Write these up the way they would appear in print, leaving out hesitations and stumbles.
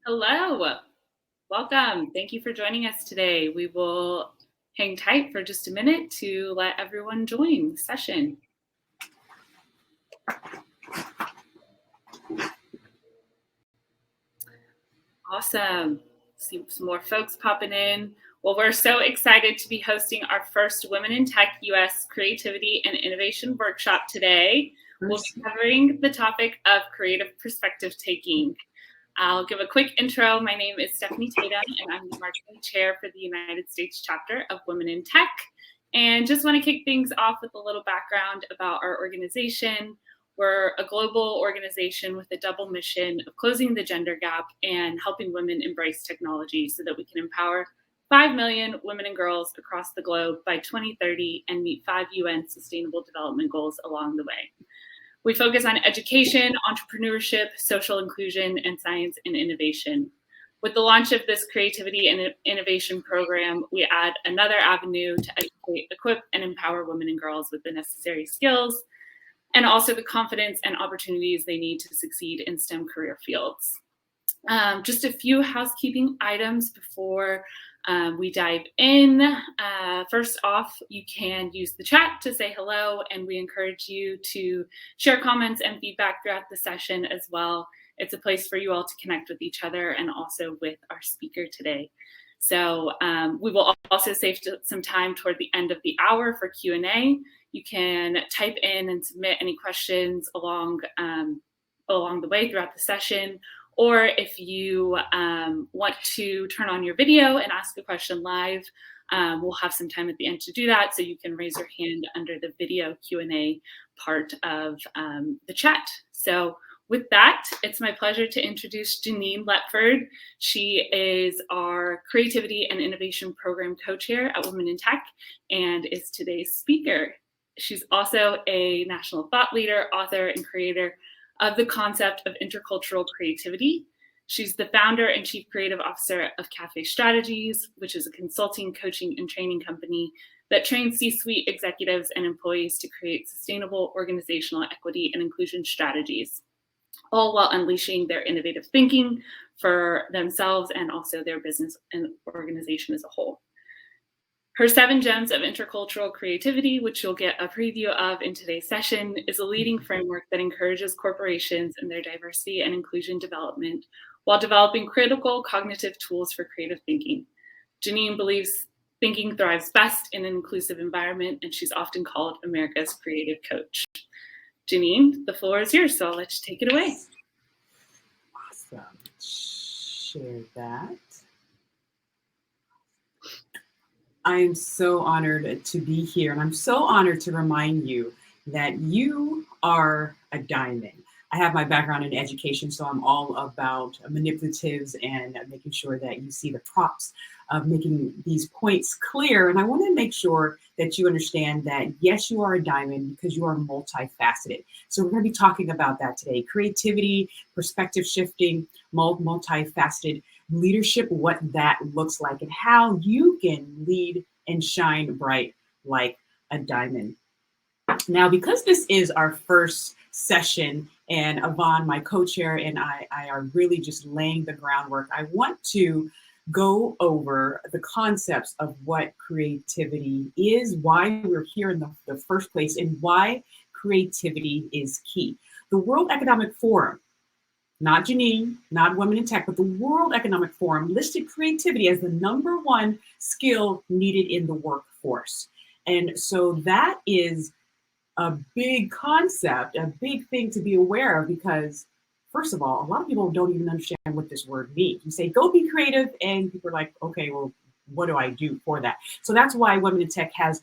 Hello, welcome. Thank you for joining us today. We will hang tight for just a minute to let everyone join the session. Awesome. See some more folks popping in. Well, we're so excited to be hosting our first Women in Tech US Creativity and Innovation Workshop today. We'll be covering the topic of creative perspective taking. I'll give a quick intro. My name is Stephanie Tatum, and I'm the marketing chair for the United States chapter of Women in Tech. And just want to kick things off with a little background about our organization. We're a global organization with a double mission of closing the gender gap and helping women embrace technology so that we can empower 5 million women and girls across the globe by 2030 and meet 5 UN Sustainable Development Goals along the way. We focus on education, entrepreneurship, social inclusion, and science and innovation. With the launch of this creativity and innovation program, we add another avenue to educate, equip, and empower women and girls with the necessary skills and also the confidence and opportunities they need to succeed in STEM career fields. Just a few housekeeping items before we dive in. First off, you can use the chat to say hello, and we encourage you to share comments and feedback throughout the session as well. It's a place for you all to connect with each other and also with our speaker today. So we will also save some time toward the end of the hour for Q&A. You can type in and submit any questions along the way throughout the session. Or if you want to turn on your video and ask a question live, we'll have some time at the end to do that. So you can raise your hand under the video Q&A part of the chat. So with that, it's my pleasure to introduce Genein Letford. She is our Creativity and Innovation Program co-chair at Women in Tech and is today's speaker. She's also a national thought leader, author, and creator of the concept of intercultural creativity. She's the founder and chief creative officer of CAFFE Strategies, which is a consulting, coaching, and training company that trains C-suite executives and employees to create sustainable organizational equity and inclusion strategies, all while unleashing their innovative thinking for themselves and also their business and organization as a whole. Her 7 gems of intercultural creativity, which you'll get a preview of in today's session, is a leading framework that encourages corporations in their diversity and inclusion development while developing critical cognitive tools for creative thinking. Genein believes thinking thrives best in an inclusive environment, and she's often called America's creative coach. Genein, the floor is yours, so I'll let you take it away. Awesome. Share that. I am so honored to be here, and I'm so honored to remind you that you are a diamond. I have my background in education, so I'm all about manipulatives and making sure that you see the props of making these points clear. And I want to make sure that you understand that, yes, you are a diamond because you are multifaceted. So we're going to be talking about that today. Creativity, perspective shifting, multifaceted leadership, what that looks like, and how you can lead and shine bright like a diamond. Now, because this is our first session, and Yvonne, my co-chair, and I are really just laying the groundwork, I want to go over the concepts of what creativity is, why we're here in the first place, and why creativity is key. The World Economic Forum, not Genein, not Women in Tech, but the World Economic Forum listed creativity as the #1 skill needed in the workforce. And so that is a big concept, a big thing to be aware of, because first of all, a lot of people don't even understand what this word means. You say, go be creative, and people are like, okay, well, what do I do for that? So that's why Women in Tech has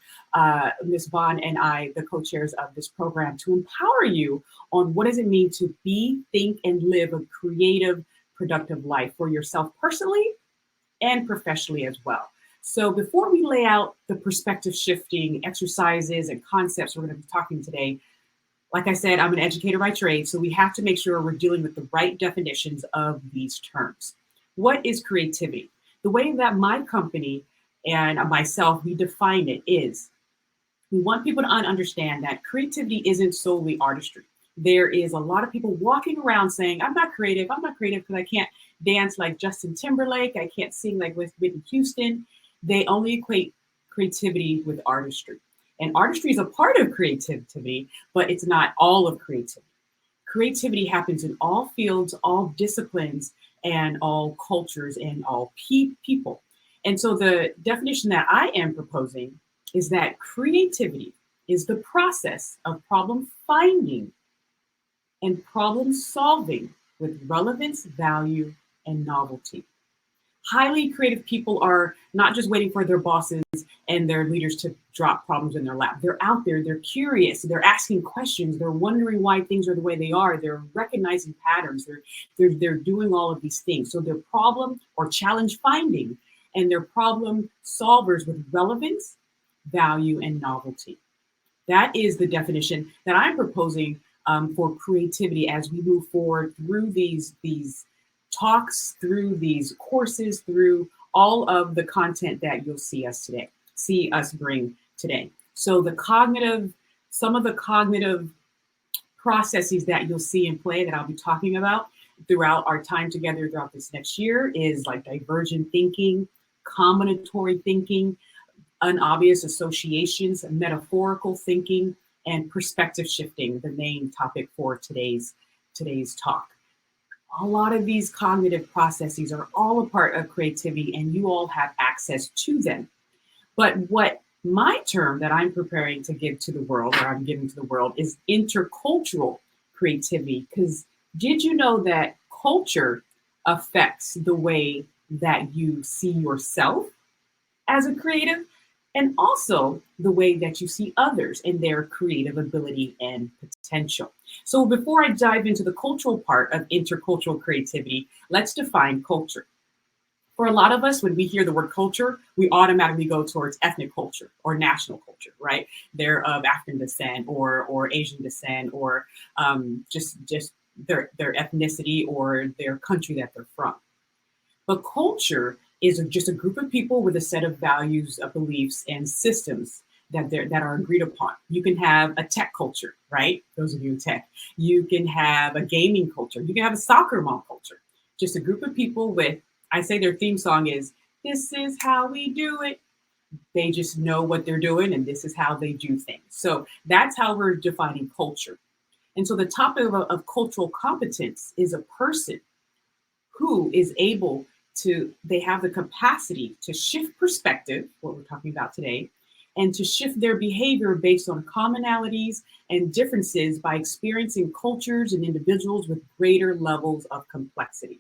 Ms. Bond and I, the co-chairs of this program, to empower you on what does it mean to be, think, and live a creative, productive life for yourself personally and professionally as well. So before we lay out the perspective shifting exercises and concepts we're going to be talking today, like I said, I'm an educator by trade, so we have to make sure we're dealing with the right definitions of these terms. What is creativity? The way that my company and myself, we define it is, we want people to understand that creativity isn't solely artistry. There is a lot of people walking around saying, I'm not creative because I can't dance like Justin Timberlake. I can't sing like with Whitney Houston. They only equate creativity with artistry. And artistry is a part of creativity, but it's not all of creativity. Creativity happens in all fields, all disciplines, and all cultures and all people. And so the definition that I am proposing is that creativity is the process of problem finding and problem solving with relevance, value, and novelty. Highly creative people are not just waiting for their bosses and their leaders to drop problems in their lap. They're out there, they're curious, they're asking questions, they're wondering why things are the way they are, they're recognizing patterns, they're doing all of these things. So they're problem or challenge finding, and they're problem solvers with relevance, value, and novelty. That is the definition that I'm proposing for creativity as we move forward through these talks, through these courses, through all of the content that you'll see us bring today. So some of the cognitive processes that you'll see in play that I'll be talking about throughout our time together throughout this next year is like divergent thinking, combinatory thinking, unobvious associations, metaphorical thinking, and perspective shifting, the main topic for today's talk. A lot of these cognitive processes are all a part of creativity, and you all have access to them. But what my term that I'm preparing to give to the world, or I'm giving to the world, is intercultural creativity. Because did you know that culture affects the way that you see yourself as a creative, and also the way that you see others and their creative ability and potential? So before I dive into the cultural part of intercultural creativity, let's define culture. For a lot of us, when we hear the word culture, we automatically go towards ethnic culture or national culture, right? They're of African descent or Asian descent, or just their ethnicity or their country that they're from. But culture is just a group of people with a set of values, beliefs, and systems that are agreed upon. You can have a tech culture, right? Those of you in tech. You can have a gaming culture. You can have a soccer mom culture. Just a group of people with, I say their theme song is, "This is how we do it." They just know what they're doing, and this is how they do things. So that's how we're defining culture. And so the topic of cultural competence is a person who is able to, they have the capacity to shift perspective, what we're talking about today, and to shift their behavior based on commonalities and differences by experiencing cultures and individuals with greater levels of complexity.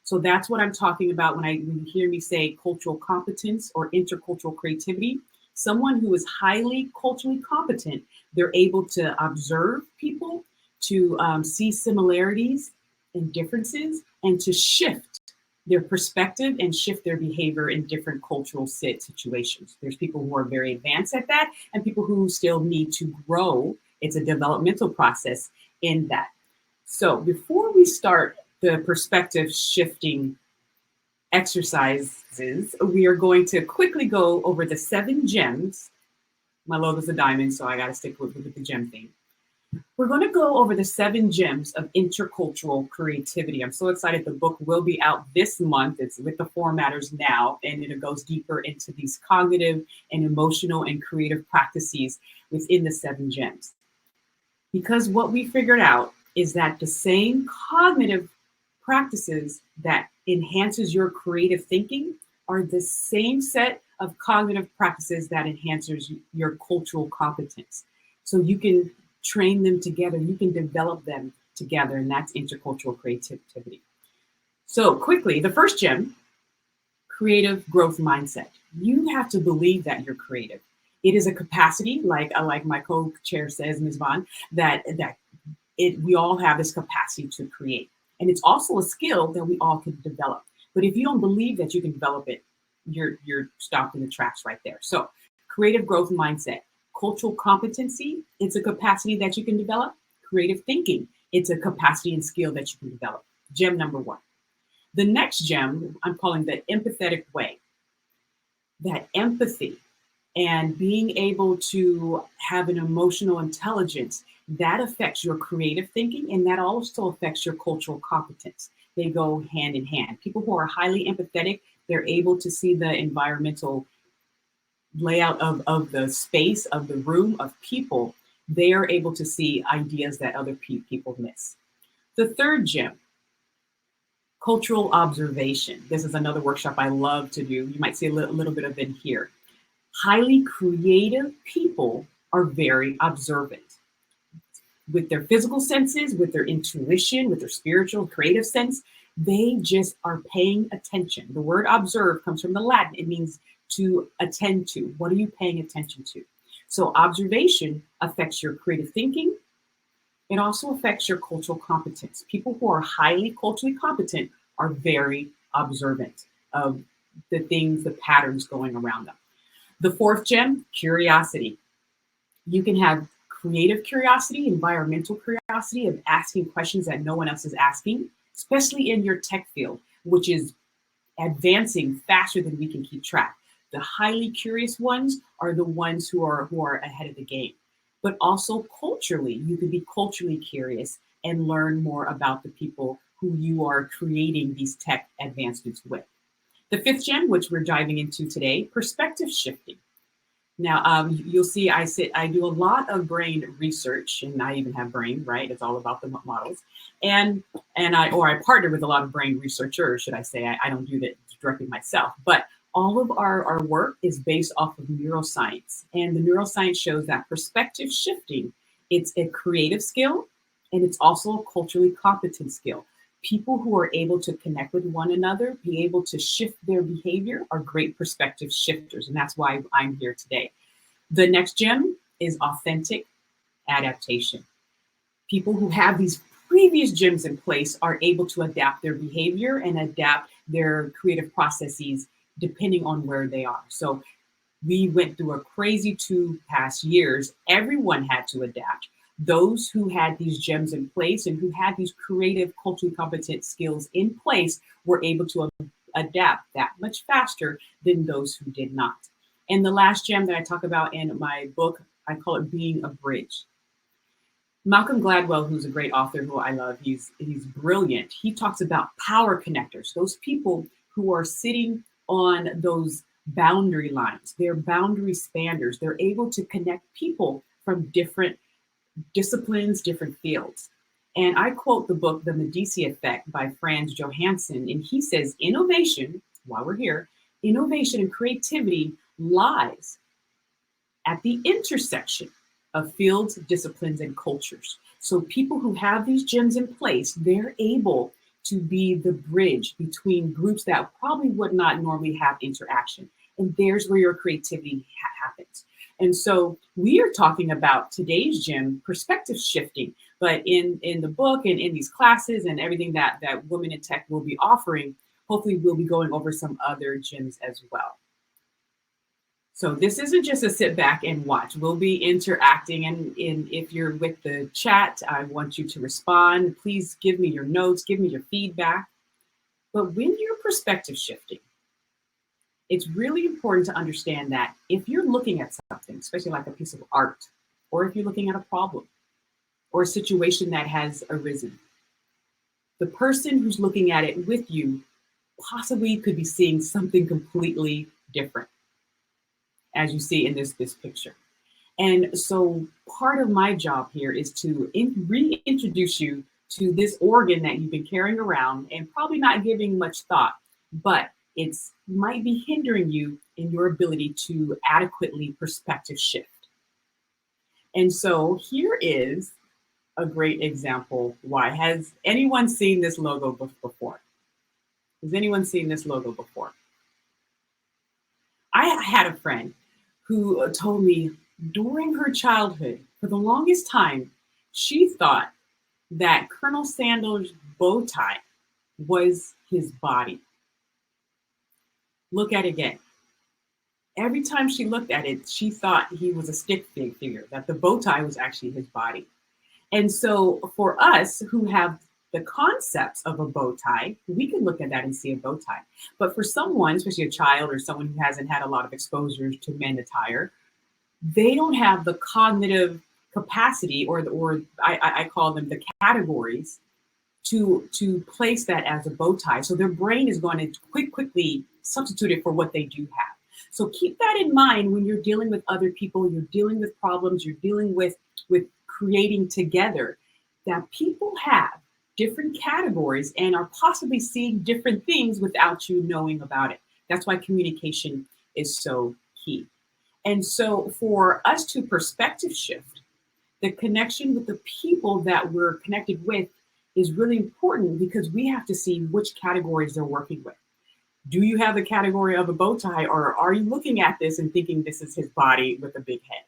So that's what I'm talking about when you hear me say cultural competence or intercultural creativity. Someone who is highly culturally competent, they're able to observe people, to see similarities and differences, and to shift their perspective and shift their behavior in different cultural situations. There's people who are very advanced at that and people who still need to grow. It's a developmental process in that. So before we start the perspective shifting exercises, we are going to quickly go over the 7 gems. My logo's a diamond, so I got to stick with the gem theme. We're going to go over the 7 gems of intercultural creativity. I'm so excited. The book will be out this month. It's with the 4 Matters now, and it goes deeper into these cognitive and emotional and creative practices within the 7 gems. Because what we figured out is that the same cognitive practices that enhances your creative thinking are the same set of cognitive practices that enhances your cultural competence. So you can train them together, you can develop them together, and that's intercultural creativity. So quickly, the first gem, creative growth mindset. You have to believe that you're creative. It is a capacity, like my co-chair says, Ms. Vaughn, that we all have this capacity to create. And it's also a skill that we all can develop. But if you don't believe that you can develop it, you're stopped in the tracks right there. So creative growth mindset. Cultural competency, it's a capacity that you can develop. Creative thinking, it's a capacity and skill that you can develop. Gem number 1. The next gem, I'm calling the empathetic way. That empathy and being able to have an emotional intelligence, that affects your creative thinking, and that also affects your cultural competence. they go hand in hand. People who are highly empathetic, they're able to see the environmental layout of the space, of the room, of people. They are able to see ideas that other people miss. The third gem, cultural observation. This is another workshop I love to do. You might see a little bit of it here. Highly creative people are very observant with their physical senses, with their intuition, with their spiritual, creative sense. They just are paying attention. The word observe comes from the Latin. It means to attend to. What are you paying attention to? So observation affects your creative thinking. It also affects your cultural competence. People who are highly culturally competent are very observant of the things, the patterns going around them. The fourth gem, curiosity. You can have creative curiosity, environmental curiosity of asking questions that no one else is asking, especially in your tech field, which is advancing faster than we can keep track. The highly curious ones are the ones who are ahead of the game. But also culturally, you can be culturally curious and learn more about the people who you are creating these tech advancements with. The fifth gem, which we're diving into today, perspective shifting. Now, you'll see I do a lot of brain research, and I even have brain, right? It's all about the models. And I partner with a lot of brain researchers, should I say. I don't do that directly myself, but all of our work is based off of neuroscience. And the neuroscience shows that perspective shifting, it's a creative skill, and it's also a culturally competent skill. People who are able to connect with one another, be able to shift their behavior, are great perspective shifters. And that's why I'm here today. The next gem is authentic adaptation. People who have these previous gems in place are able to adapt their behavior and adapt their creative processes depending on where they are. So we went through a crazy 2 past years. Everyone had to adapt. Those who had these gems in place and who had these creative, culturally competent skills in place were able to adapt that much faster than those who did not. And the last gem that I talk about in my book, I call it being a bridge. Malcolm Gladwell, who's a great author who I love, he's brilliant. He talks about power connectors, those people who are sitting on those boundary lines. They're boundary spanners. They're able to connect people from different disciplines, different fields. And I quote the book, The Medici Effect by Franz Johansson, and he says, innovation, while we're here, innovation and creativity lies at the intersection of fields, disciplines, and cultures. So people who have these gems in place, they're able to be the bridge between groups that probably would not normally have interaction. And there's where your creativity happens. And so we are talking about today's gem, perspective shifting, but in the book and in these classes and everything that Women in Tech will be offering, hopefully we'll be going over some other gems as well. So this isn't just a sit back and watch. We'll be interacting, and if you're with the chat, I want you to respond. Please give me your notes, give me your feedback. But when you're perspective shifting, it's really important to understand that if you're looking at something, especially like a piece of art, or if you're looking at a problem or a situation that has arisen, the person who's looking at it with you possibly could be seeing something completely different, as you see in this picture. And so part of my job here is to reintroduce you to this organ that you've been carrying around and probably not giving much thought, but it's might be hindering you in your ability to adequately perspective shift. And so here is a great example why. Has anyone seen this logo before? Has anyone seen this logo before? I had a friend who told me during her childhood, for the longest time, she thought that Colonel Sanders' bow tie was his body. Look at it again. Every time she looked at it, she thought he was a stick figure, that the bow tie was actually his body. And so for us who have the concepts of a bow tie, we can look at that and see a bow tie. But for someone, especially a child or someone who hasn't had a lot of exposure to men attire, they don't have the cognitive capacity or I call them the categories to place that as a bow tie. So their brain is going to quickly substitute it for what they do have. So keep that in mind when you're dealing with other people, you're dealing with problems, you're dealing with creating together, that people have different categories and are possibly seeing different things without you knowing about it. That's why communication is so key. And so for us to perspective shift, the connection with the people that we're connected with is really important, because we have to see which categories they're working with. Do you have the category of a bow tie, or are you looking at this and thinking this is his body with a big head?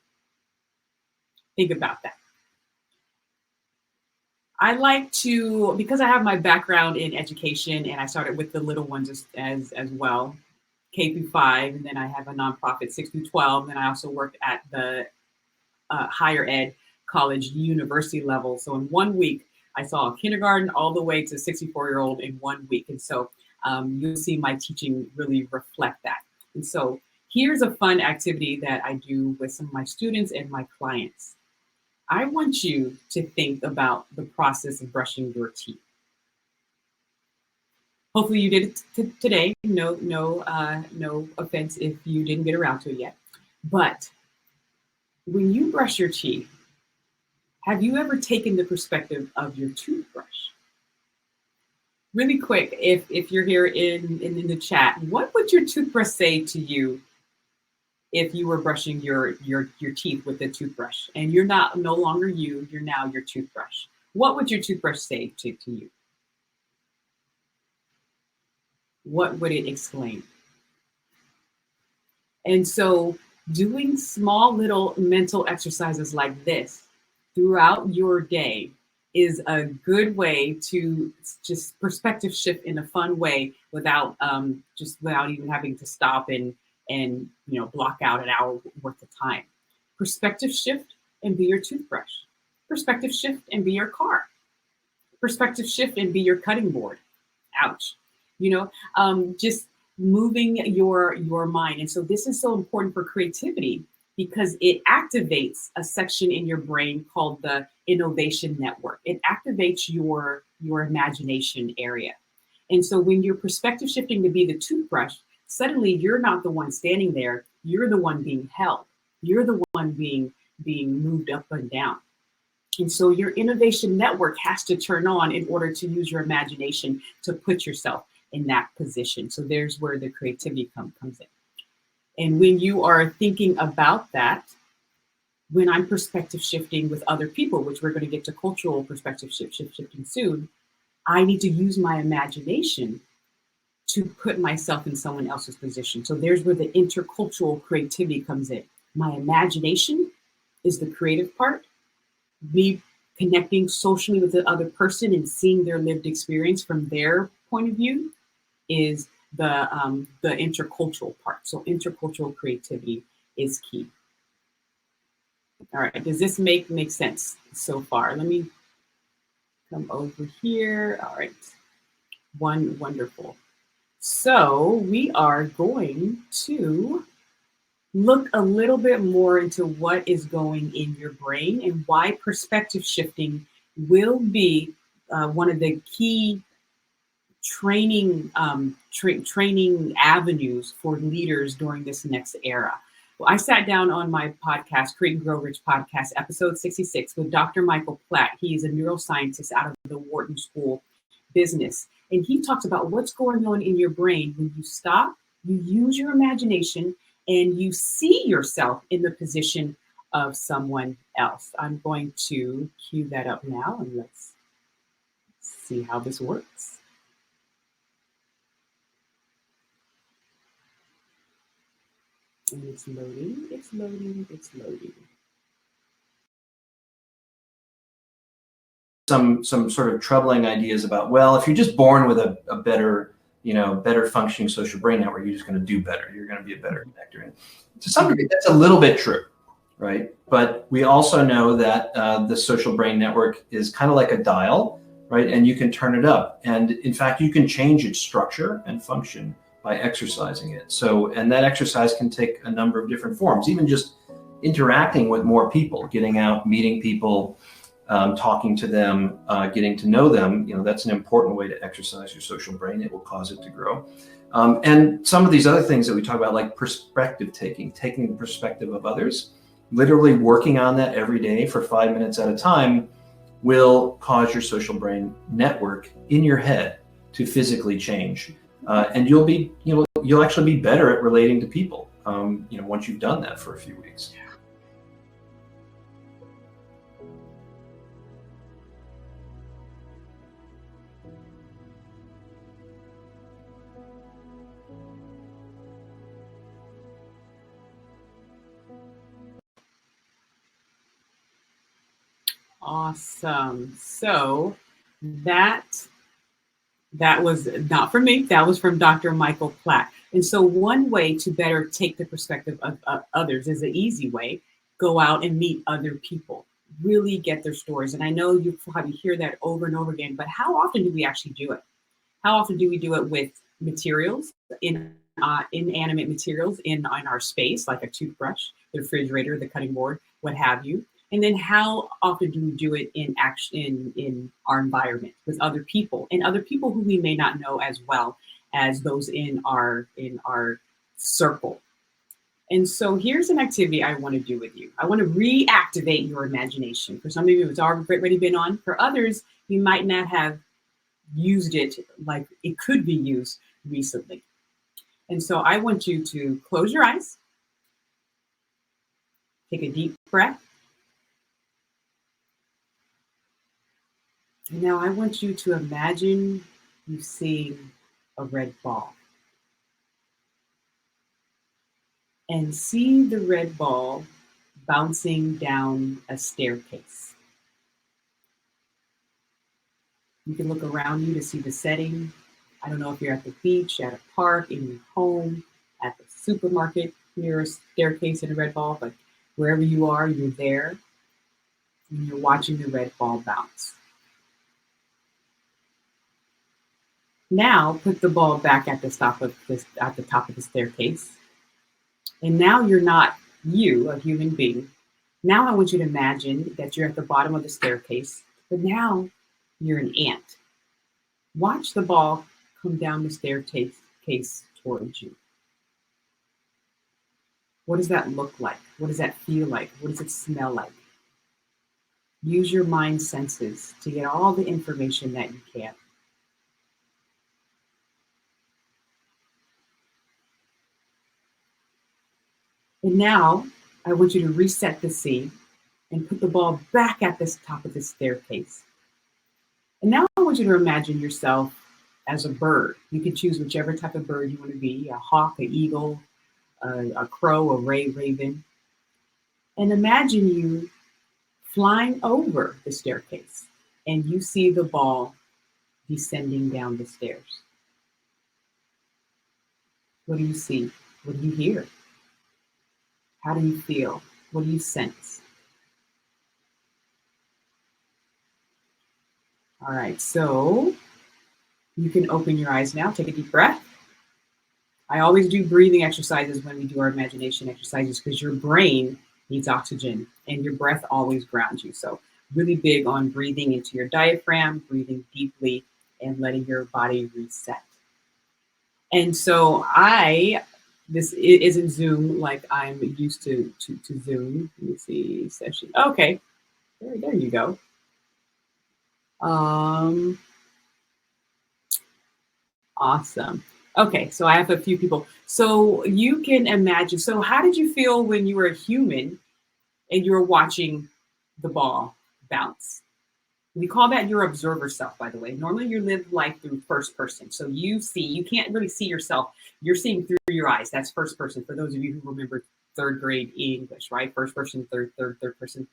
Think about that. I like to, because I have my background in education and I started with the little ones as well, K through 5, and then I have a nonprofit 6 through 12, and I also worked at the higher ed college university level. So in 1 week, I saw a kindergarten all the way to 64-year-old in 1 week. And so you'll see my teaching really reflect that. And so here's a fun activity that I do with some of my students and my clients. I want you to think about the process of brushing your teeth. Hopefully you did it today. No offense if you didn't get around to it yet. But when you brush your teeth, have you ever taken the perspective of your toothbrush? Really quick, if you're here in the chat, what would your toothbrush say to you if you were brushing your teeth with a toothbrush and you're no longer you're now your toothbrush? What would your toothbrush say to you? What would it exclaim? And so doing small little mental exercises like this throughout your day is a good way to just perspective shift in a fun way without even having to stop and block out an hour worth of time. Perspective shift and be your toothbrush. Perspective shift and be your car. Perspective shift and be your cutting board. Ouch. Just moving your mind. And so this is so important for creativity, because it activates a section in your brain called the innovation network. It activates your imagination area. And so when you're perspective shifting to be the toothbrush, suddenly you're not the one standing there, you're the one being held. You're the one being moved up and down. And so your innovation network has to turn on in order to use your imagination to put yourself in that position. So there's where the creativity comes in. And when you are thinking about that, when I'm perspective shifting with other people, which we're going to get to cultural perspective shifting soon, I need to use my imagination to put myself in someone else's position. So there's where the intercultural creativity comes in. My imagination is the creative part. Me connecting socially with the other person and seeing their lived experience from their point of view is the intercultural part. So intercultural creativity is key. All right, does this make sense so far? Let me come over here. All right, wonderful. So we are going to look a little bit more into what is going in your brain and why perspective shifting will be one of the key training avenues for leaders during this next era. Well, I sat down on my podcast, Create and Grow Rich podcast, episode 66, with Dr. Michael Platt. He's a neuroscientist out of the Wharton School Business. And he talks about what's going on in your brain when you stop, you use your imagination, and you see yourself in the position of someone else. I'm going to cue that up now, and let's see how this works. And it's loading, it's loading, it's loading. Some sort of troubling ideas about, well, if you're just born with a better, better functioning social brain network, you're just going to do better. You're going to be a better connector. And to some degree, that's a little bit true, right? But we also know that the social brain network is kind of like a dial, right? And you can turn it up. And in fact, you can change its structure and function by exercising it. So, and that exercise can take a number of different forms, even just interacting with more people, getting out, meeting people, talking to them, getting to know them, that's an important way to exercise your social brain. It will cause it to grow. And some of these other things that we talk about, like perspective taking the perspective of others, literally working on that every day for 5 minutes at a time will cause your social brain network in your head to physically change. And you'll actually be better at relating to people, once you've done that for a few weeks. Awesome. So that was not from me. That was from Dr. Michael Platt. And so one way to better take the perspective of others is an easy way. Go out and meet other people. Really get their stories. And I know you probably hear that over and over again, but how often do we actually do it? How often do we do it with materials, inanimate materials in our space, like a toothbrush, the refrigerator, the cutting board, what have you? And then how often do we do it in our environment with other people, and other people who we may not know as well as those in our circle? And so here's an activity I want to do with you. I want to reactivate your imagination. For some of you, it's already been on. For others, you might not have used it like it could be used recently. And so I want you to close your eyes, take a deep breath. And now I want you to imagine you seeing a red ball. And see the red ball bouncing down a staircase. You can look around you to see the setting. I don't know if you're at the beach, at a park, in your home, at the supermarket, near a staircase and a red ball, but wherever you are, you're there and you're watching the red ball bounce. Now put the ball back at the top of the staircase. And now you're not you, a human being. Now I want you to imagine that you're at the bottom of the staircase, but now you're an ant. Watch the ball come down the staircase towards you. What does that look like? What does that feel like? What does it smell like? Use your mind senses to get all the information that you can. And now I want you to reset the scene and put the ball back at the top of the staircase. And now I want you to imagine yourself as a bird. You can choose whichever type of bird you want to be, a hawk, an eagle, a crow, a raven. And imagine you flying over the staircase and you see the ball descending down the stairs. What do you see? What do you hear? How do you feel? What do you sense? All right, so you can open your eyes now. Take a deep breath. I always do breathing exercises when we do our imagination exercises because your brain needs oxygen and your breath always grounds you. So really big on breathing into your diaphragm, breathing deeply, and letting your body reset. And so this isn't Zoom like I'm used to Zoom. Let me see, session. Okay, there you go. Awesome. Okay, so I have a few people. So you can imagine, so how did you feel when you were a human and you were watching the ball bounce? We call that your observer self, by the way. Normally you live life through first person. So you can't really see yourself. You're seeing through your eyes. That's first person. For those of you who remember third grade English, right? First person, third person.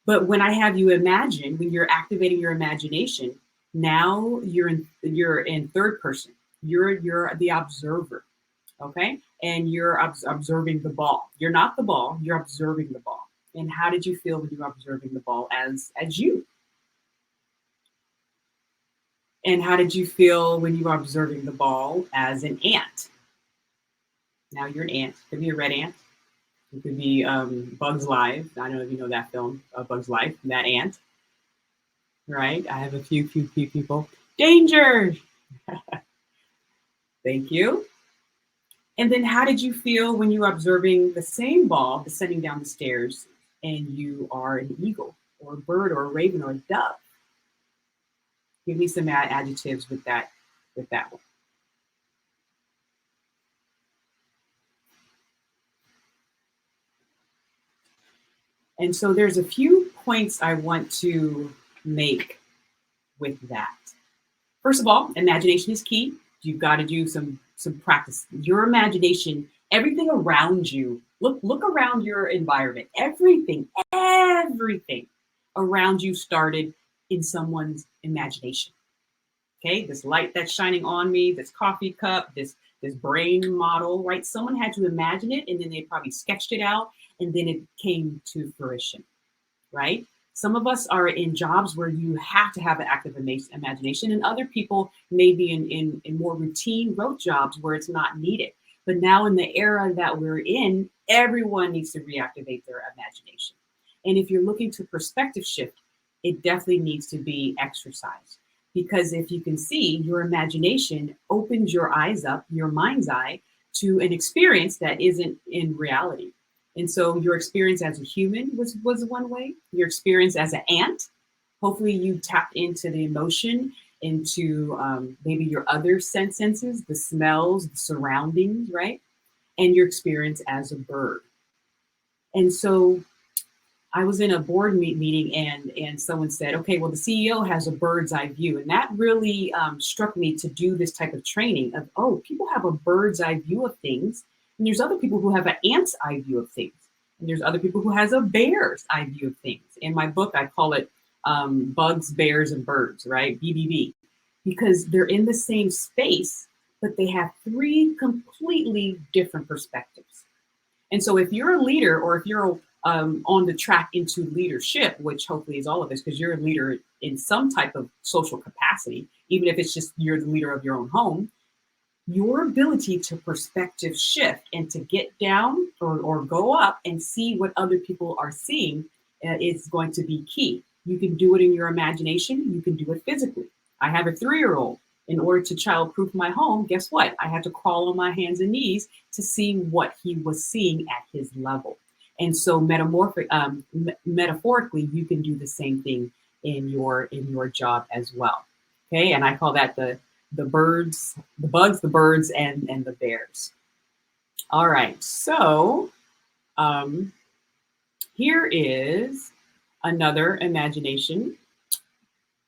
But when I have you imagine, when you're activating your imagination, now you're in third person. You're the observer, okay? And you're observing the ball. You're not the ball, you're observing the ball. And how did you feel when you were observing the ball as you? And how did you feel when you were observing the ball as an ant? Now you're an ant. It could be a red ant. It could be Bugs Life. I don't know if you know that film, Bugs Life, that ant. right? I have a few people. Danger. Thank you. And then how did you feel when you were observing the same ball descending down the stairs and you are an eagle or a bird or a raven or a dove? Give me some adjectives with that one. And so there's a few points I want to make with that. First of all, imagination is key. You've got to do some practice. Your imagination, everything around you, look around your environment. Everything around you started in someone's imagination. Okay, this light that's shining on me, this coffee cup, this brain model, right? Someone had to imagine it, and then they probably sketched it out, and then it came to fruition, right? Some of us are in jobs where you have to have an active imagination, and other people may be in more routine rote jobs where it's not needed. But now in the era that we're in, everyone needs to reactivate their imagination. And if you're looking to perspective shift, it definitely needs to be exercised. Because if you can see, your imagination opens your eyes up, your mind's eye, to an experience that isn't in reality. And so your experience as a human was one way. Your experience as an ant, hopefully you tapped into the emotion, into maybe your other senses, the smells, the surroundings, right? And your experience as a bird. And so I was in a board meeting and someone said, okay, well, the CEO has a bird's eye view. And that really struck me to do this type of training of, oh, people have a bird's eye view of things. And there's other people who have an ant's eye view of things. And there's other people who has a bear's eye view of things. In my book, I call it bugs, bears, and birds, right? BBB. Because they're in the same space, but they have three completely different perspectives. And so if you're a leader or if you're on the track into leadership, which hopefully is all of us, because you're a leader in some type of social capacity, even if it's just you're the leader of your own home, your ability to perspective shift and to get down or go up and see what other people are seeing is going to be key. You can do it in your imagination. You can do it physically. I have a 3-year-old. In order to childproof my home, guess what? I had to crawl on my hands and knees to see what he was seeing at his level. And so metaphorically, you can do the same thing in your job as well. Okay, and I call that the birds, the bugs, the birds, and the bears. All right, so here is another imagination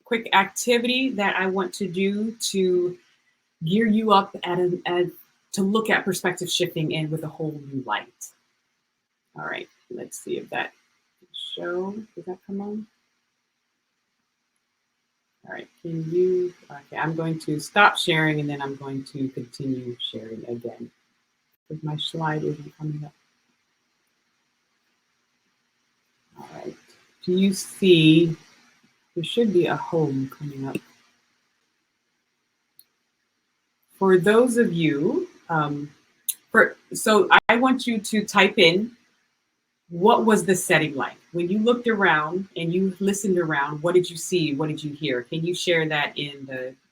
quick activity that I want to do to gear you up to look at perspective shifting in with a whole new light. All right, let's see if that show, does that come on? All right, okay, I'm going to stop sharing and then I'm going to continue sharing again because my slide isn't coming up. All right, do you see, there should be a home coming up. For those of you, so I want you to type in, what was the setting like? When you looked around and you listened around, what did you see? What did you hear? Can you share that in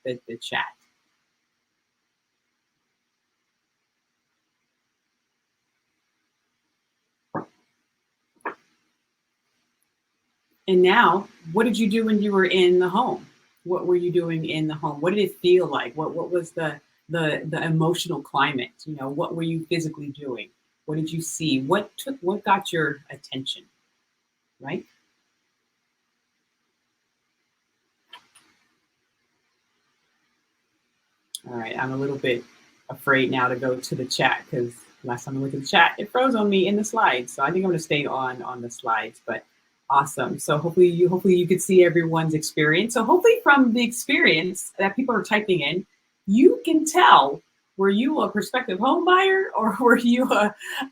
the chat? And now, what did you do when you were in the home? What were you doing in the home? What did it feel like? What was the emotional climate? You know, what were you physically doing? What did you see? What got your attention, right? All right, I'm a little bit afraid now to go to the chat because last time I went to the chat, it froze on me in the slides. So I think I'm going to stay on the slides, but awesome. So hopefully you could see everyone's experience. So hopefully from the experience that people are typing in, you can tell, were you a prospective home buyer or were you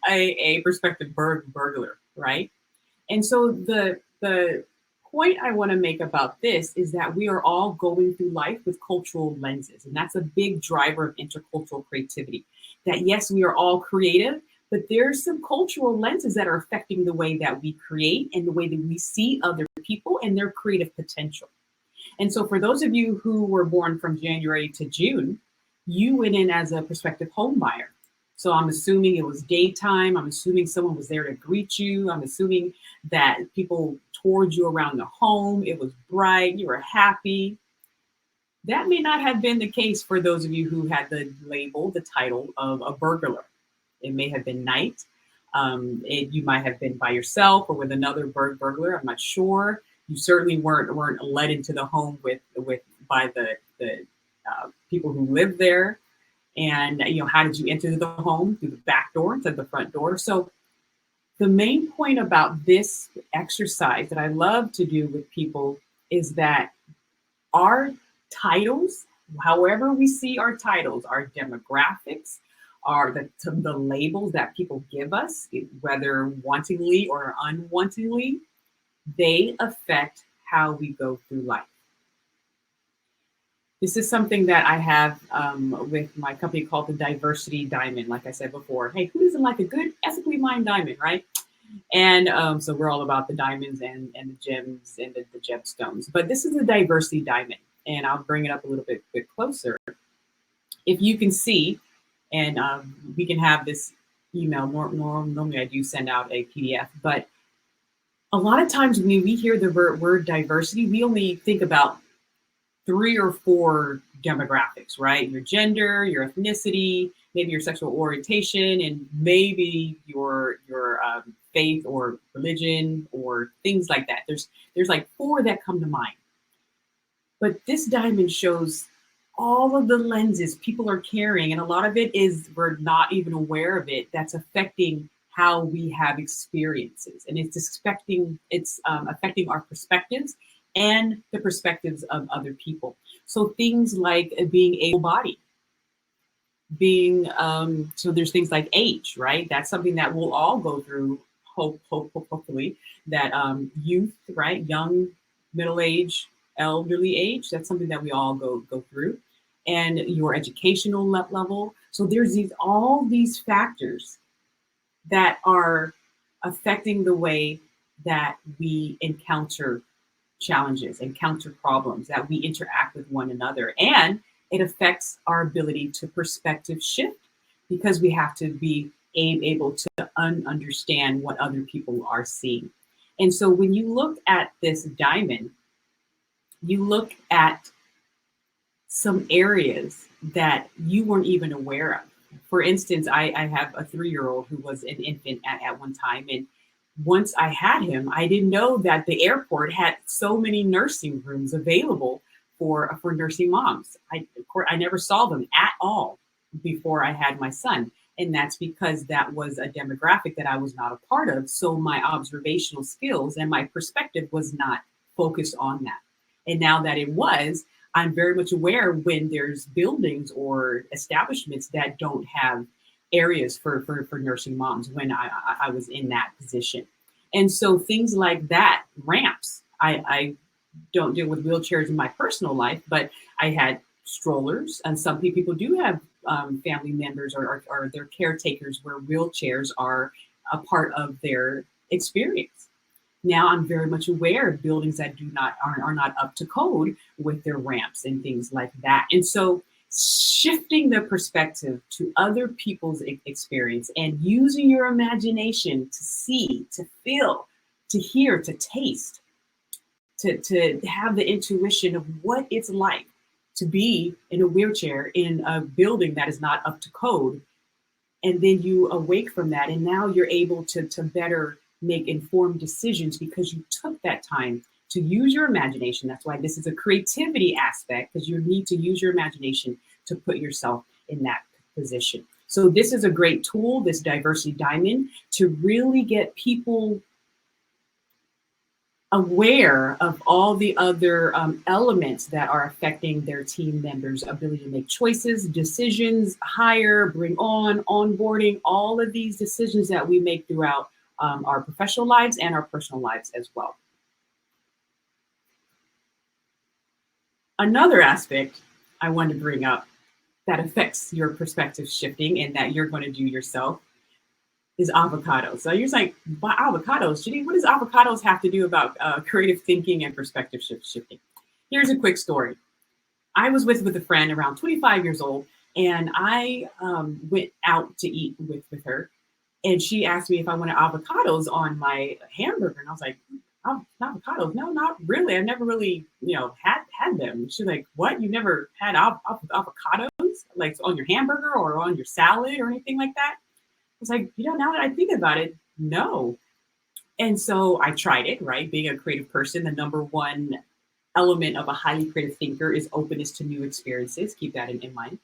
a prospective burglar, right? And so the point I want to make about this is that we are all going through life with cultural lenses. And that's a big driver of intercultural creativity. That yes, we are all creative, but there's some cultural lenses that are affecting the way that we create and the way that we see other people and their creative potential. And so for those of you who were born from January to June, you went in as a prospective home buyer. So I'm assuming it was daytime. I'm assuming someone was there to greet you. I'm assuming that people toured you around the home. It was bright. You were happy. That may not have been the case for those of you who had the label, the title of a burglar. It may have been night. You might have been by yourself or with another burglar. I'm not sure. You certainly weren't led into the home by the people who lived there. And how did you enter the home? Through the back door instead of the front door. So the main point about this exercise that I love to do with people is that our titles, however we see our titles, our demographics, are the labels that people give us, whether wantingly or unwantingly, they affect how we go through life. This is something that I have with my company called the Diversity Diamond. Like I said before, hey, who doesn't like a good ethically mined diamond, right? And so we're all about the diamonds and the gems and the gemstones. But this is the Diversity Diamond, and I'll bring it up a little bit closer. If you can see, and we can have this email. Normally I do send out a PDF, but a lot of times when we hear the word diversity, we only think about 3 or 4 demographics, right? Your gender, your ethnicity, maybe your sexual orientation, and maybe your faith or religion or things like that. There's like 4 that come to mind. But this diamond shows all of the lenses people are carrying, and a lot of it is we're not even aware of it. That's affecting how we have experiences, and it's affecting our perspectives and the perspectives of other people. So things like being able-bodied, so there's things like age, right? That's something that we'll all go through. Hopefully, that youth, right? Young, middle age, elderly age. That's something that we all go through. And your educational level. So there's all these factors that are affecting the way that we encounter challenges, encounter problems, that we interact with one another. And it affects our ability to perspective shift, because we have to be able to understand what other people are seeing. And so when you look at this diamond, you look at some areas that you weren't even aware of. For instance, I have a 3-year-old who was an infant at one time. And once I had him, I didn't know that the airport had so many nursing rooms available for nursing moms. I never saw them at all before I had my son. And that's because that was a demographic that I was not a part of. So my observational skills and my perspective was not focused on that. And now that it was, I'm very much aware when there's buildings or establishments that don't have areas for nursing moms when I was in that position. And so things like that, ramps, I don't deal with wheelchairs in my personal life, but I had strollers, and some people do have family members or their caretakers where wheelchairs are a part of their experience. Now I'm very much aware of buildings that are not up to code with their ramps and things like that. And so shifting the perspective to other people's experience and using your imagination to see, to feel, to hear, to taste, to have the intuition of what it's like to be in a wheelchair in a building that is not up to code. And then you awake from that, and now you're able to better make informed decisions because you took that time to use your imagination. That's why this is a creativity aspect, because you need to use your imagination to put yourself in that position. So this is a great tool, this Diversity Diamond, to really get people aware of all the other elements that are affecting their team members' ability to make choices, decisions, hire, bring on, onboarding, all of these decisions that we make throughout our professional lives and our personal lives as well. Another aspect I want to bring up that affects your perspective shifting and that you're going to do yourself is avocados. So you're like, avocados, Judy, what does avocados have to do about creative thinking and perspective shifting? Here's a quick story. I was with a friend around 25 years old, and I went out to eat with her. And she asked me if I wanted avocados on my hamburger. And I was like, oh, avocados? No, not really. I never really, had them. She's like, what? You never had avocados, like on your hamburger or on your salad or anything like that? I was like, now that I think about it, no. And so I tried it, right? Being a creative person, the number one element of a highly creative thinker is openness to new experiences. Keep that in mind.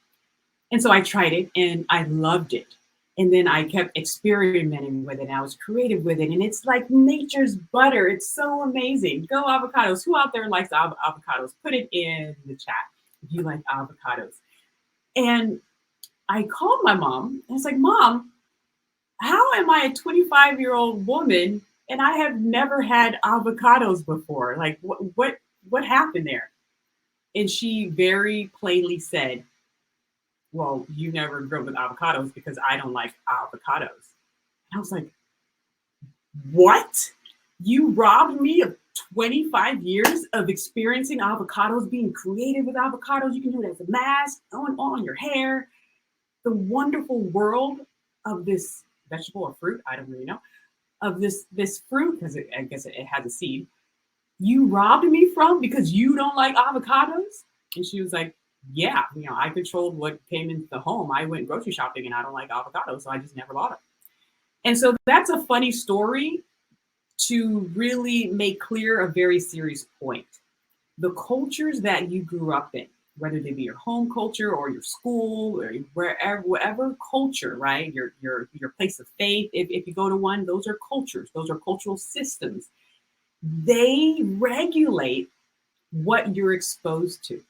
And so I tried it and I loved it. And then I kept experimenting with it. And I was creative with it. And it's like nature's butter. It's so amazing. Go avocados. Who out there likes avocados? Put it in the chat if you like avocados. And I called my mom. And I was like, Mom, how am I a 25-year-old woman and I have never had avocados before? Like, what happened there? And she very plainly said, well, you never grew up with avocados because I don't like avocados. And I was like, what? You robbed me of 25 years of experiencing avocados, being creative with avocados. You can do it as a mask, on your hair. The wonderful world of this vegetable or fruit, I don't really know, of this fruit, because I guess it has a seed, you robbed me from because you don't like avocados? And she was like, yeah, I controlled what came into the home. I went grocery shopping and I don't like avocados, so I just never bought them. And so that's a funny story to really make clear a very serious point. The cultures that you grew up in, whether they be your home culture or your school or whatever culture, right? Your place of faith, if you go to one, those are cultures. Those are cultural systems. They regulate what you're exposed to.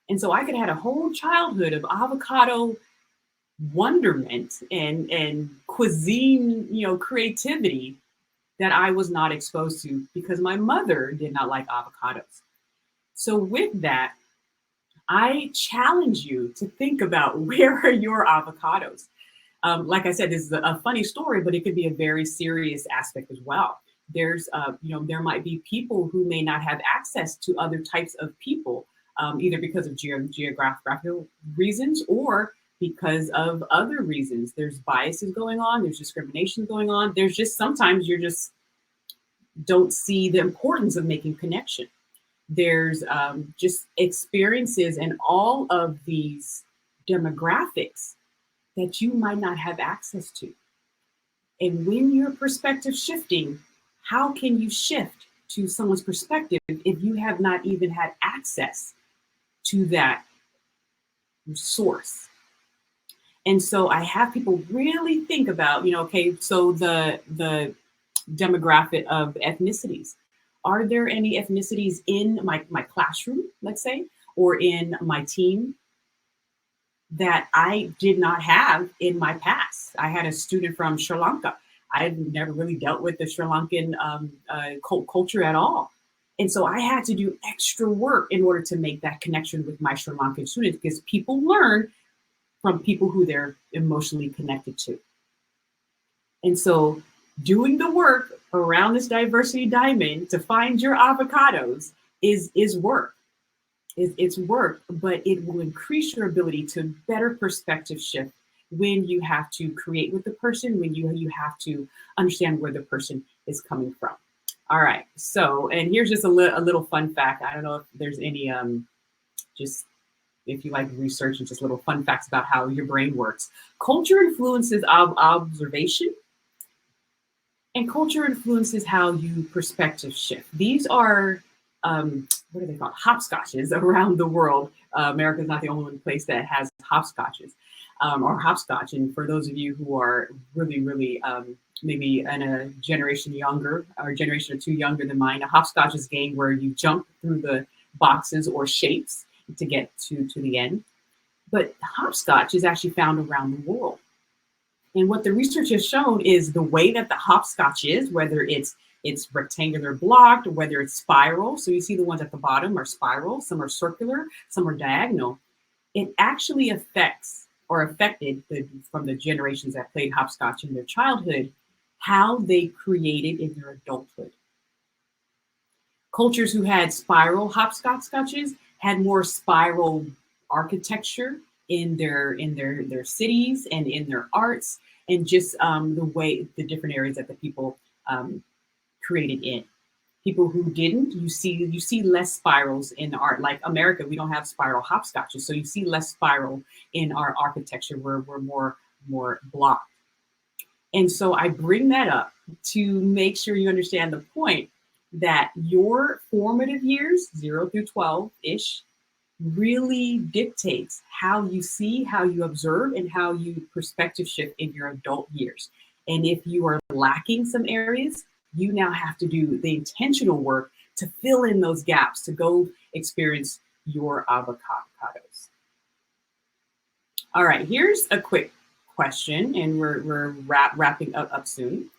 And so I could have had a whole childhood of avocado wonderment and cuisine, creativity that I was not exposed to because my mother did not like avocados. So with that, I challenge you to think about, where are your avocados? Like I said, this is a funny story, but it could be a very serious aspect as well. There's, there might be people who may not have access to other types of people, either because of geographical reasons or because of other reasons. There's biases going on. There's discrimination going on. There's just sometimes you just don't see the importance of making connection. There's just experiences and all of these demographics that you might not have access to. And when your perspective shifting, how can you shift to someone's perspective if you have not even had access to that source? And so I have people really think about, okay, so the demographic of ethnicities. Are there any ethnicities in my classroom, let's say, or in my team that I did not have in my past? I had a student from Sri Lanka. I've never really dealt with the Sri Lankan culture at all. And so I had to do extra work in order to make that connection with my Sri Lankan students, because people learn from people who they're emotionally connected to. And so doing the work around this diversity diamond to find your avocados is work. It's work, but it will increase your ability to better perspective shift when you have to create with the person, when you have to understand where the person is coming from. All right, so, and here's just a little fun fact. I don't know if there's any, just if you like research and just little fun facts about how your brain works. Culture influences observation, and culture influences how you perspective shift. These are, what are they called? Hopscotches around the world. America is not the only place that has hopscotches or hopscotch. And for those of you who are really, really maybe in a generation younger or a generation or two younger than mine, a hopscotch is a game where you jump through the boxes or shapes to get to the end. But hopscotch is actually found around the world. And what the research has shown is the way that the hopscotch is, whether it's rectangular blocked, whether it's spiral. So you see the ones at the bottom are spiral, some are circular, some are diagonal. It actually affects or affected from the generations that played hopscotch in their childhood, how they created in their adulthood. Cultures who had spiral hopscotches had more spiral architecture in their cities and in their arts, and just the different areas that the people created in. People who didn't, you see less spirals in art. Like America, we don't have spiral hopscotches, so you see less spiral in our architecture. We're more blocked. And so I bring that up to make sure you understand the point that your formative years, 0 through 12-ish, really dictates how you see, how you observe, and how you perspective shift in your adult years. And if you are lacking some areas, you now have to do the intentional work to fill in those gaps, to go experience your avocados. All right, here's a quick question, and we're wrapping up soon.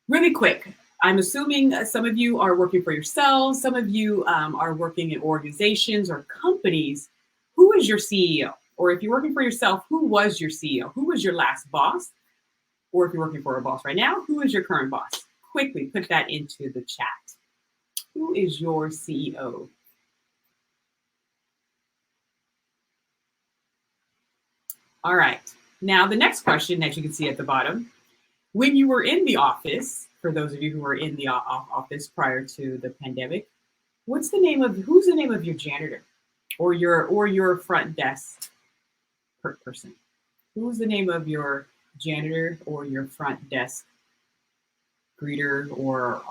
Really quick. I'm assuming some of you are working for yourselves. Some of you are working in organizations or companies. Who is your CEO? Or if you're working for yourself, who was your CEO? Who was your last boss? Or if you're working for a boss right now, who is your current boss? Quickly put that into the chat. Who is your CEO? All right. Now, the next question that you can see at the bottom, when you were in the office, for those of you who were in the office prior to the pandemic, who's the name of your janitor or your front desk person? Who's the name of your janitor or your front desk greeter or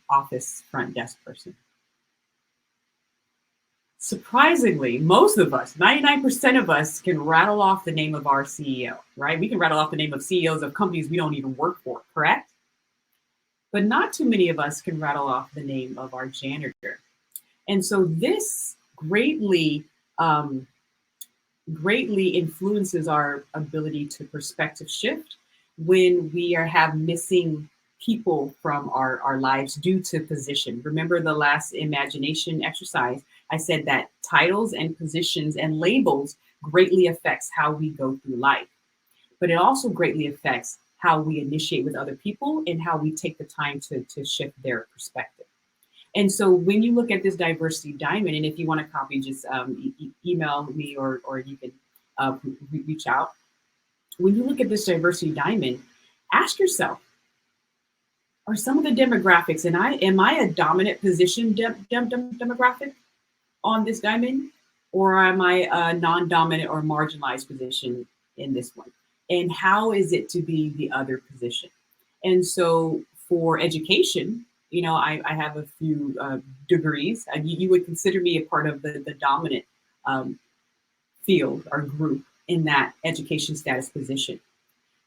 office front desk person? Surprisingly, most of us, 99% of us, can rattle off the name of our CEO, right? We can rattle off the name of CEOs of companies we don't even work for, correct? But not too many of us can rattle off the name of our janitor. And so this greatly influences our ability to perspective shift when we have missing people from our lives due to position. Remember the last imagination exercise, I said that titles and positions and labels greatly affects how we go through life, but it also greatly affects how we initiate with other people and how we take the time to shift their perspective. And so when you look at this diversity diamond, and if you want to copy, just email me or you can reach out. When you look at this diversity diamond, ask yourself, are some of the demographics, am I a dominant position demographic on this diamond, or am I a non-dominant or marginalized position in this one? And how is it to be the other position? And so for education, you know, I have a few degrees. You would consider me a part of the dominant field or group in that education status position.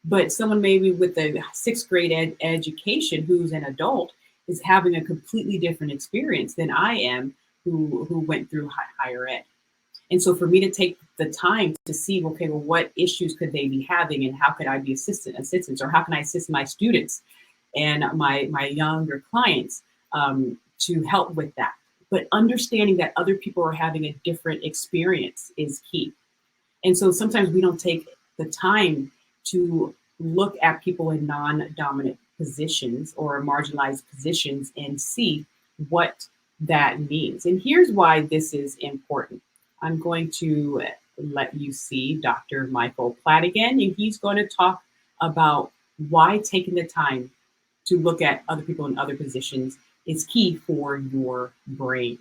But someone maybe with a 6th grade education who's an adult is having a completely different experience than I am, who went through higher ed. And so for me to take the time to see, okay, well, what issues could they be having and how could I be assistance, or how can I assist my students and my younger clients to help with that. But understanding that other people are having a different experience is key. And so sometimes we don't take the time to look at people in non-dominant positions or marginalized positions and see what that means. And here's why this is important. I'm going to let you see Dr. Michael Platt again, and he's going to talk about why taking the time to look at other people in other positions is key for your brain.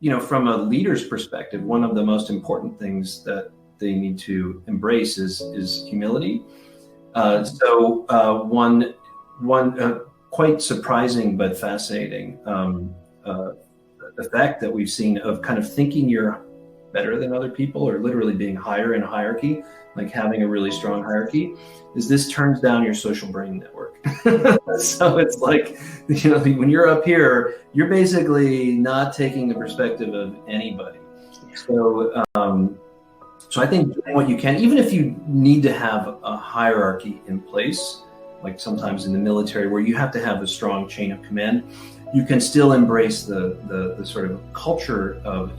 You know, from a leader's perspective, one of the most important things that they need to embrace is humility. One quite surprising but fascinating effect that we've seen of kind of thinking you're better than other people, or literally being higher in a hierarchy, like having a really strong hierarchy, is this turns down your social brain network. So it's like, you know, when you're up here, you're basically not taking the perspective of anybody. So I think doing what you can, even if you need to have a hierarchy in place, like sometimes in the military where you have to have a strong chain of command, you can still embrace the sort of culture of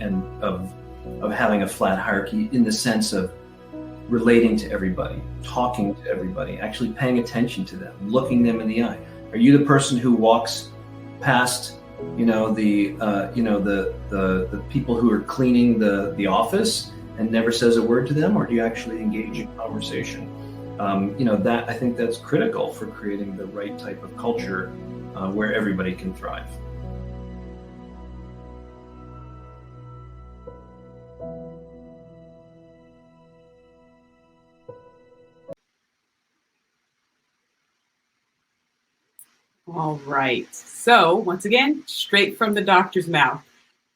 having a flat hierarchy, in the sense of relating to everybody, talking to everybody, actually paying attention to them, looking them in the eye? Are you the person who walks past, the people who are cleaning the office and never says a word to them, or do you actually engage in conversation? That I think that's critical for creating the right type of culture where everybody can thrive. All right. So once again, straight from the doctor's mouth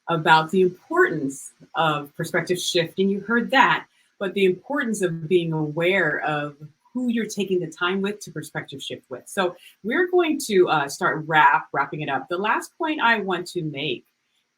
about the importance of perspective shifting. You heard that, but the importance of being aware of who you're taking the time with to perspective shift with. So we're going to start wrapping it up. The last point I want to make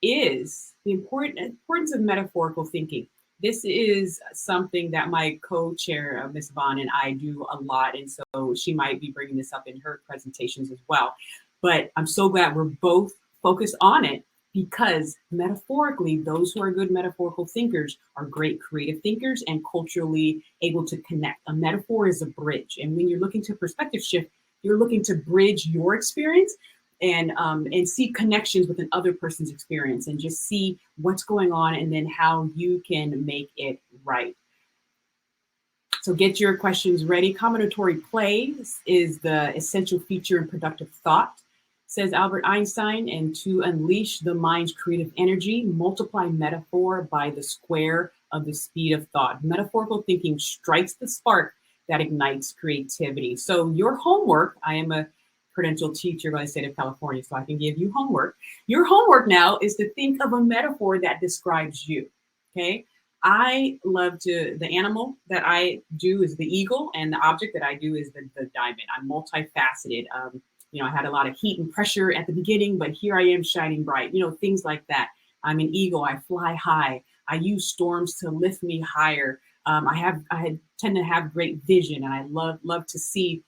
is the importance of metaphorical thinking. This is something that my co-chair, Ms. Vaughn, and I do a lot. And so she might be bringing this up in her presentations as well. But I'm so glad we're both focused on it, because metaphorically, those who are good metaphorical thinkers are great creative thinkers and culturally able to connect. A metaphor is a bridge. And when you're looking to perspective shift, you're looking to bridge your experience and see connections with another person's experience and just see what's going on and then how you can make it right. So get your questions ready. Combinatory play is the essential feature in productive thought, says Albert Einstein, and to unleash the mind's creative energy, multiply metaphor by the square of the speed of thought. Metaphorical thinking strikes the spark that ignites creativity. So your homework, I am a credentialed teacher by the state of California, so I can give you homework. Your homework now is to think of a metaphor that describes you, okay? I love the animal that I do is the eagle, and the object that I do is the diamond. I'm multifaceted. I had a lot of heat and pressure at the beginning, but here I am shining bright, things like that. I'm an eagle, I fly high. I use storms to lift me higher. I tend to have great vision, and I love to see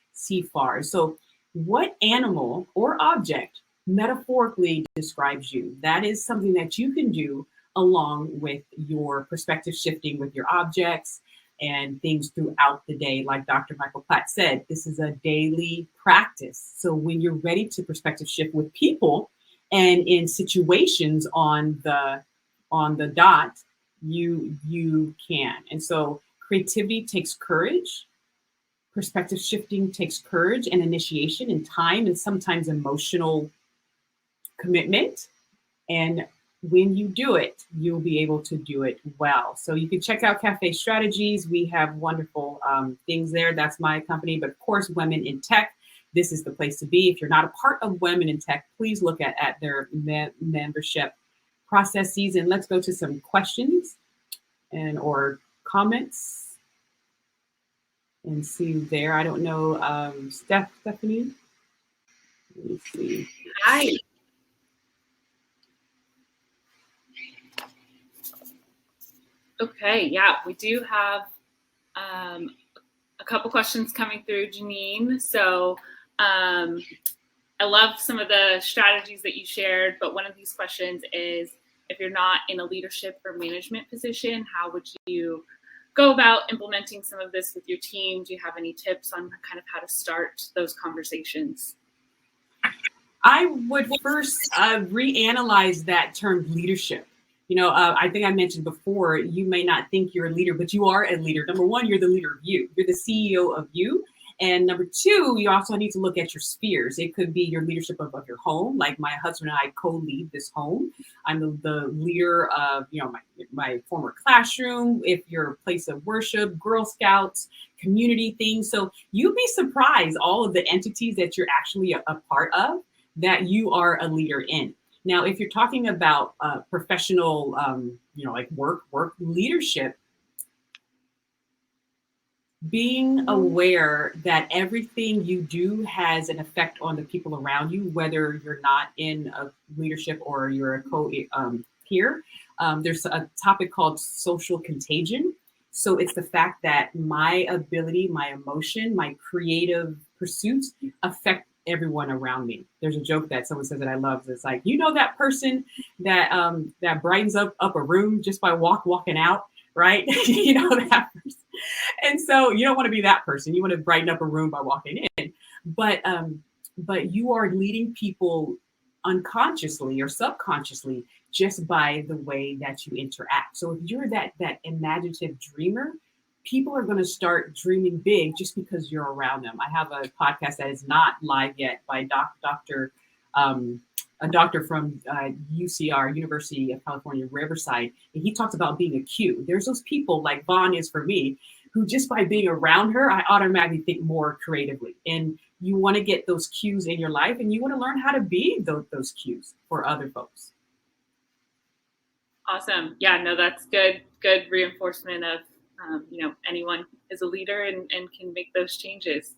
far. So what animal or object metaphorically describes you? That is something that you can do along with your perspective shifting with your objects and things throughout the day. Like Dr. Michael Platt said, this is a daily practice. So when you're ready to perspective shift with people and in situations on the dot, you can. And so creativity takes courage. Perspective shifting takes courage and initiation and time and sometimes emotional commitment. And when you do it, you'll be able to do it well. So you can check out CAFFE Strategies. We have wonderful things there. That's my company. But of course, Women in Tech, this is the place to be. If you're not a part of Women in Tech, please look at their membership processes. And let's go to some questions or comments and see there. I don't know, Stephanie. Let me see. Hi. Okay, yeah, we do have a couple questions coming through, Genein. So I love some of the strategies that you shared, but one of these questions is, if you're not in a leadership or management position, how would you go about implementing some of this with your team? Do you have any tips on kind of how to start those conversations? I would first reanalyze that term leadership. I think I mentioned before, you may not think you're a leader, but you are a leader. Number one, you're the leader of you. You're the CEO of you. And number two, you also need to look at your spheres. It could be your leadership of your home. Like my husband and I co-lead this home. I'm the leader of, my former classroom, if you're a place of worship, Girl Scouts, community things. So you'd be surprised all of the entities that you're actually a part of that you are a leader in. Now, if you're talking about professional, like work leadership, being aware that everything you do has an effect on the people around you, whether you're not in a leadership or you're a co-peer. There's a topic called social contagion. So it's the fact that my ability, my emotion, my creative pursuits affect everyone around me. There's a joke that someone says that I love. It's like, that person that brightens up a room just by walking out, right? That person. And so you don't want to be that person. You want to brighten up a room by walking in. But you are leading people unconsciously or subconsciously just by the way that you interact. So if you're that imaginative dreamer, people are going to start dreaming big just because you're around them. I have a podcast that is not live yet by a doctor from UCR, University of California, Riverside, and he talks about being a cue. There's those people like Vaughn is for me, who just by being around her, I automatically think more creatively. And you want to get those cues in your life, and you want to learn how to be those cues for other folks. Awesome. Yeah, no, that's good reinforcement of, anyone is a leader and can make those changes.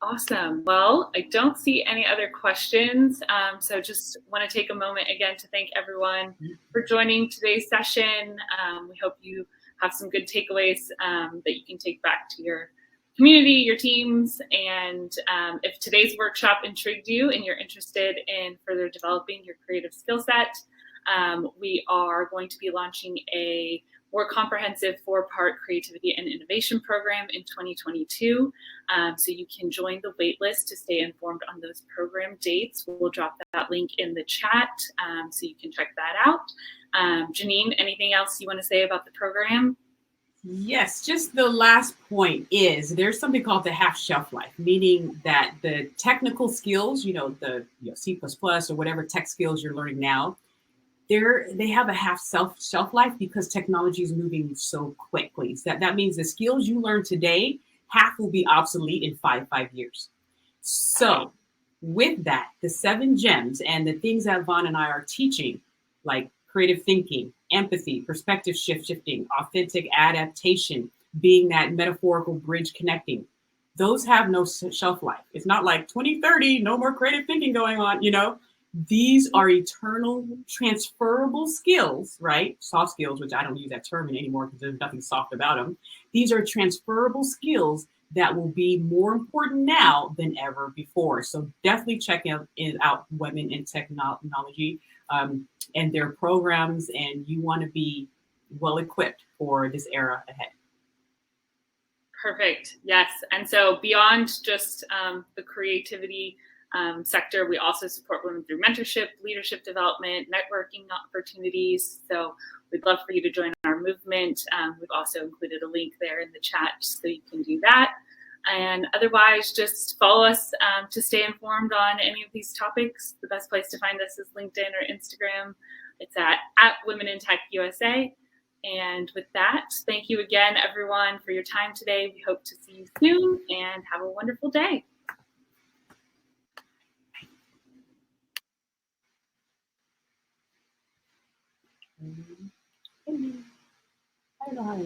Awesome. Well, I don't see any other questions. So just want to take a moment again to thank everyone for joining today's session. We hope you have some good takeaways that you can take back to your community, your teams. And if today's workshop intrigued you and you're interested in further developing your creative skill set, we are going to be launching a more comprehensive 4-part creativity and innovation program in 2022. So you can join the waitlist to stay informed on those program dates. We'll drop that link in the chat so you can check that out. Genein, anything else you want to say about the program? Yes, just the last point is there's something called the half shelf life, meaning that the technical skills, the C++ or whatever tech skills you're learning now, they have a half shelf life because technology is moving so quickly. So that means the skills you learn today, half will be obsolete in five years. So with that, the 7 gems and the things that Vaughn and I are teaching, like creative thinking, empathy, perspective shifting, authentic adaptation, being that metaphorical bridge connecting, those have no shelf life. It's not like 2030, no more creative thinking going on, These are eternal transferable skills, right? Soft skills, which I don't use that term anymore because there's nothing soft about them. These are transferable skills that will be more important now than ever before. So definitely check out Women in Technology and their programs, and you want to be well equipped for this era ahead. Perfect. Yes. And so beyond just the creativity sector, we also support women through mentorship, leadership development, networking opportunities. So we'd love for you to join our movement. We've also included a link there in the chat so you can do that. And otherwise, just follow us to stay informed on any of these topics. The best place to find us is LinkedIn or Instagram. It's at Women in Tech USA. And with that, thank you again, everyone, for your time today. We hope to see you soon and have a wonderful day. I don't know how to